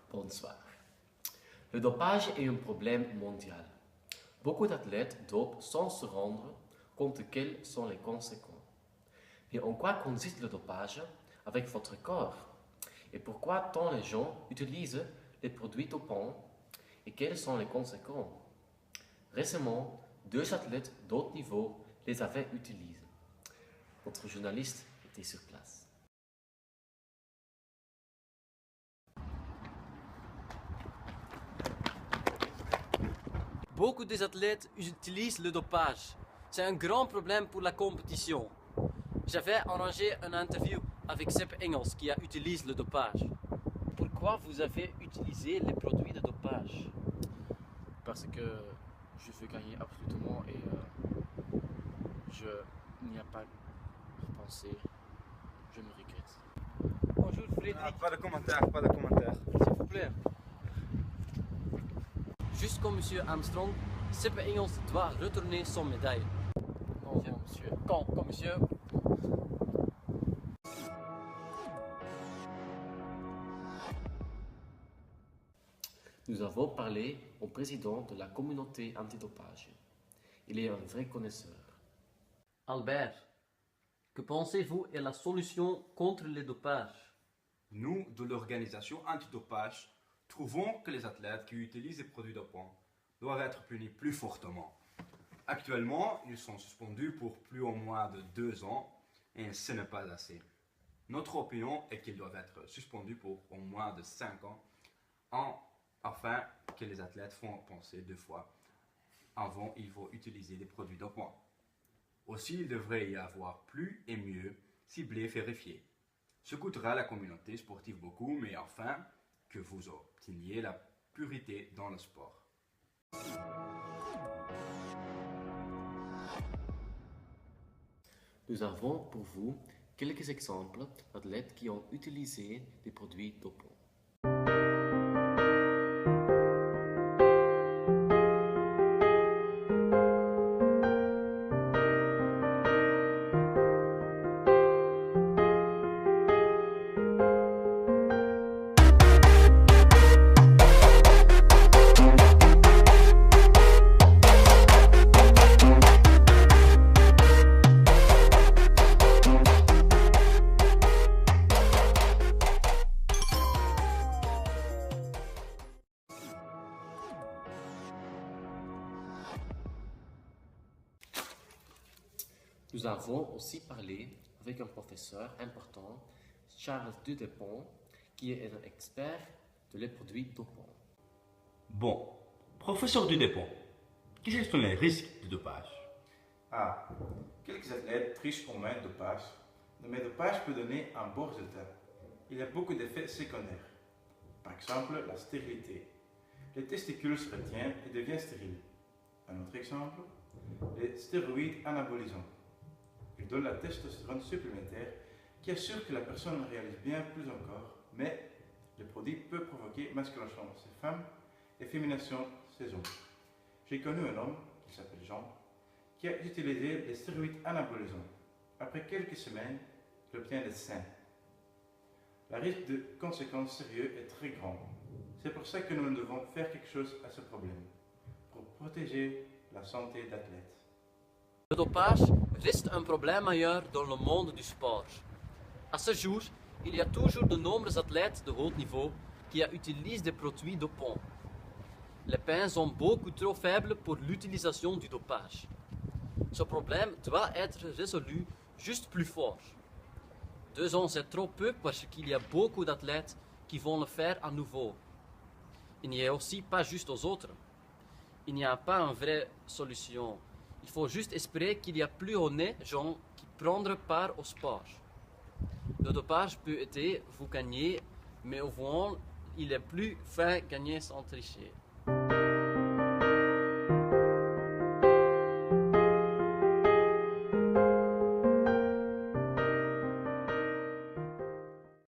Bonsoir. Le dopage est un problème mondial. Beaucoup d'athlètes dopent sans se rendre compte de quelles sont les conséquences. Mais en quoi consiste le dopage avec votre corps? Et pourquoi tant les gens utilisent les produits dopants? Et quelles sont les conséquences? Récemment, 2 athlètes d'autre niveau les avaient utilisés. Notre journaliste était sur place. Beaucoup des athlètes utilisent le dopage. C'est un grand problème pour la compétition. J'avais arrangé une interview avec Sepp Engels qui a utilisé le dopage. Pourquoi vous avez utilisé les produits de dopage? Parce que je veux gagner absolument et je n'y ai pas repensé. Je me regrette. Bonjour Frédéric. Pas de commentaire, pas de commentaire. S'il vous plaît. Juste comme M. Armstrong, Sepp Engels doit retourner son médaille. Non, monsieur. Quand, monsieur? Nous avons parlé au président de la communauté antidopage. Il est un vrai connaisseur. Albert, que pensez-vous est la solution contre le dopage? Nous, de l'organisation antidopage, trouvons que les athlètes qui utilisent des produits dopants doivent être punis plus fortement. Actuellement, ils sont suspendus pour plus ou moins de 2 ans et ce n'est pas assez. Notre opinion est qu'ils doivent être suspendus pour au moins de 5 ans afin que les athlètes font penser 2 fois avant ils vont utiliser des produits dopants. Aussi, il devrait y avoir plus et mieux ciblé et vérifié. Ce coûtera à la communauté sportive beaucoup, mais enfin, que vous obteniez la purité dans le sport. Nous avons pour vous quelques exemples d'athlètes qui ont utilisé des produits dopants. Nous avons aussi parlé avec un professeur important, Charles Dudepont, qui est un expert de les produits dopants. Bon, professeur Dudepont, quels sont les risques du dopage? Quelques athlètes trichent au moyen de dopage, mais le dopage peut donner un bon résultat. Il y a beaucoup d'effets secondaires. Par exemple, la stérilité. Les testicules se retiennent et deviennent stériles. Un autre exemple, les stéroïdes anabolisants. Ils donnent la testostérone supplémentaire qui assure que la personne réalise bien plus encore, mais le produit peut provoquer masculation chez les femmes et féminisation chez les hommes. J'ai connu un homme, qui s'appelle Jean, qui a utilisé les stéroïdes anabolisants. Après quelques semaines, il obtient des seins. Le risque de conséquences sérieuses est très grand. C'est pour ça que nous devons faire quelque chose à ce problème, pour protéger la santé d'athlètes. Le dopage reste un problème majeur dans le monde du sport. À ce jour, il y a toujours de nombreux athlètes de haut niveau qui utilisent des produits dopants. Les peines sont beaucoup trop faibles pour l'utilisation du dopage. Ce problème doit être résolu juste plus fort. 2 ans, c'est trop peu parce qu'il y a beaucoup d'athlètes qui vont le faire à nouveau. Il n'y a aussi pas juste aux autres. Il n'y a pas une vraie solution. Il faut juste espérer qu'il y a plus honnêtes gens qui prendront part au sport. Le dopage peut aider vous gagner, mais au fond, il est plus fin gagner sans tricher.